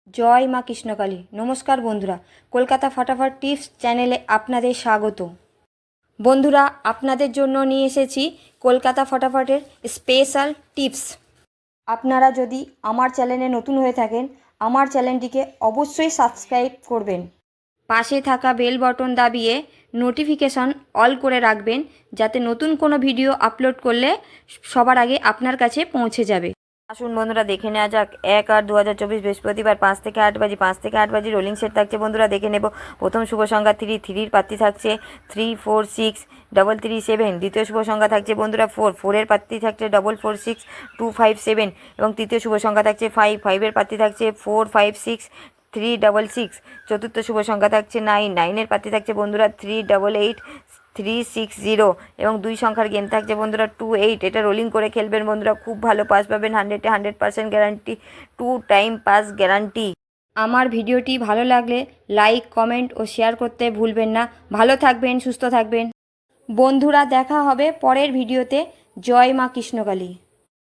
জয় মা কৃষ্ণকালী। নমস্কার বন্ধুরা, কলকাতা ফাটাফাট টিপস চ্যানেলে আপনাদের স্বাগত। বন্ধুরা, আপনাদের জন্য নিয়ে এসেছি কলকাতা ফাটাফাটের স্পেশাল টিপস। আপনারা যদি আমার চ্যানেলে নতুন হয়ে থাকেন, আমার চ্যানেলটিকে অবশ্যই সাবস্ক্রাইব করবেন। পাশে থাকা বেল বটন দাবিয়ে নোটিফিকেশান অল করে রাখবেন, যাতে নতুন কোনো ভিডিও আপলোড করলে সবার আগে আপনার কাছে পৌঁছে যাবে। আসুন বন্ধুরা, দেখে নেওয়া যাক 1/8/2024 বৃহস্পতিবার 5 থেকে 8 বাজি 5 থেকে 8 বাজি রোলিং সেট থাকছে। বন্ধুরা দেখে নেব। প্রথম শুভ সংখ্যা 3, 3-র প্রার্থী থাকছে 3, 4, 6, 3, 7। দ্বিতীয় শুভ সংখ্যা থাকছে বন্ধুরা 4, 4-এর প্রার্থী থাকছে 4, 4, 6, 2, 5, 7। এবং তৃতীয় শুভ সংখ্যা থাকছে 5, 5-এর প্রার্থী থাকছে 4, 5, 6, 3, 6, 6। চতুর্থ শুভ সংখ্যা থাকছে 9, 9-এর প্রার্থী থাকছে বন্ধুরা 3, 8, 8, 3, 6, 0। এবং দুই সংখ্যার গেম থাকছে বন্ধুরা 2, 8। এটা রোলিং করে খেলবেন বন্ধুরা, খুব ভালো পাস পাবেন। 100-এ 100% গ্যারান্টি, 2 টাইম পাস গ্যারান্টি। আমার ভিডিওটি ভালো লাগলে লাইক, কমেন্ট ও শেয়ার করতে ভুলবেন না। ভালো থাকবেন, সুস্থ থাকবেন বন্ধুরা। দেখা হবে পরের ভিডিওতে। জয় মা কৃষ্ণকালী।